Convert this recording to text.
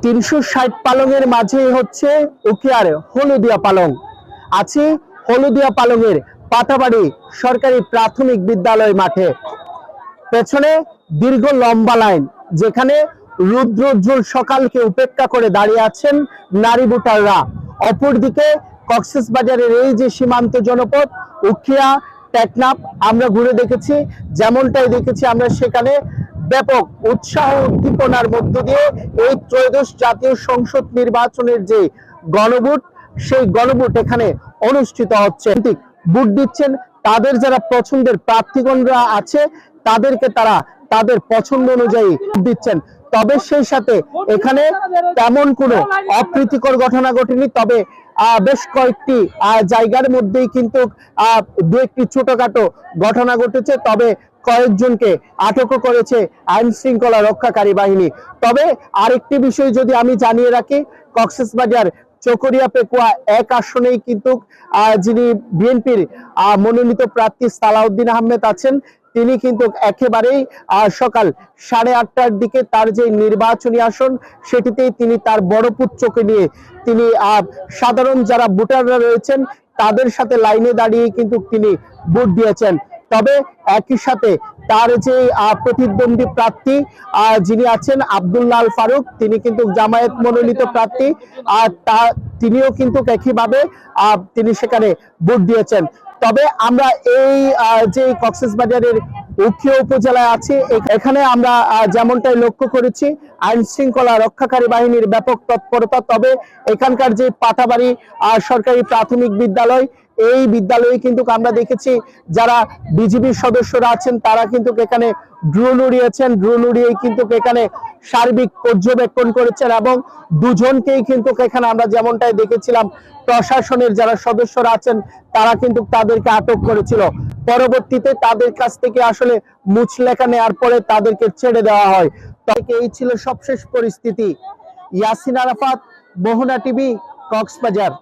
360 পালংয়ের মাঝে হচ্ছে উখিয়ার হলুদিয়া পালং। আছে হলুদিয়া পালংয়ের পাতাবাড়ি সরকারি প্রাথমিক বিদ্যালয় মাঠে। পেছনে দীর্ঘ লম্বা লাইন, যেখানে রুদ্রোজ্জ্বল সকালকে উপেক্ষা করে দাঁড়িয়ে আছেন নারী ভোটাররা। অপরদিকে কক্সবাজারের এই যে সীমান্ত জনপদ উখিয়া টেকনাফ আমরা ঘুরে দেখেছি, যেমনটাই দেখেছি আমরা সেখানে ব্যাপক উৎসাহ উদ্দীপনার মধ্য দিয়ে এই ত্রয়োদশ জাতীয় সংসদ নির্বাচনের যে গণভোট, সেই গণভোট এখানে অনুষ্ঠিত হচ্ছে। ভোট দিচ্ছেন তাদের যারা পছন্দের প্রার্থীগণরা আছে, তাদেরকে তারা তাদের পছন্দ অনুযায়ী দিচ্ছেন। তবে সেই সাথে এখানে তেমন কোনো অপ্রীতিকর ঘটনা ঘটেনি। তবে বেশ কয়েকটি জায়গার মধ্যেই কিন্তু দু একটি ছোটখাটো ঘটনা ঘটেছে। তবে কয়েকজনকে আটকও করেছে আইন শৃঙ্খলা রক্ষাকারী বাহিনী। তবে আরেকটি বিষয় যদি আমি জানিয়ে রাখি, কক্সবাজার চকরিয়া পেকুয়া 1 আসনেই কিন্তু যিনি বিএনপির মনোনীত প্রার্থী সালাউদ্দিন আহমেদ আছেন, তিনি কিন্তু একেবারেই সকাল 8:30টার দিকে তার যে নির্বাচনী আসন সেটিতেই তিনি তার বড় পুত্রকে নিয়ে তিনি সাধারণ যারা ভোটাররা রয়েছেন তাদের সাথে লাইনে দাঁড়িয়ে কিন্তু তিনি ভোট দিয়েছেন। তবে একই সাথে তার যে প্রতিদ্বন্দ্বী প্রার্থী যিনি আছেন আব্দুল্লাহ আল ফারুক, তিনি কিন্তু জামায়াত মনোনীত প্রার্থী, তিনিও কিন্তু একইভাবে তিনি সেখানে ভোট দিয়েছেন। তবে আমরা এই যে কক্সবাজারের উখিয়া উপজেলায় আছি, এখানে আমরা যেমনটাই লক্ষ্য করেছি আইন শৃঙ্খলা রক্ষাকারী বাহিনীর ব্যাপক তৎপরতা। তবে এখানকার যে পাতাবাড়ি সরকারি প্রাথমিক বিদ্যালয়, এই বিদ্যালয়ে কিন্তু আমরা দেখেছি যারা বিজিবির সদস্যরা আছেন তারা কিন্তু এখানে ড্রোন উড়িয়েছেন, ড্রোন উড়িয়ে কিন্তু এখানে সার্বিক পর্যবেক্ষণ করেছেন এবং দুজনকেই কিন্তু এখানে আমরা যেমনটাই দেখেছিলাম প্রশাসনের যারা সদস্যরা আছেন তারা কিন্তু তাদেরকে আটক করেছিল। পরবর্তীতে তাদের কাছ থেকে আসলে মুচলেখা নেওয়ার পরে তাদেরকে ছেড়ে দেওয়া হয়। তবে এই ছিল সবশেষ পরিস্থিতি। ইয়াসিন আরাফাত, মোহনা টিভি, কক্সবাজার।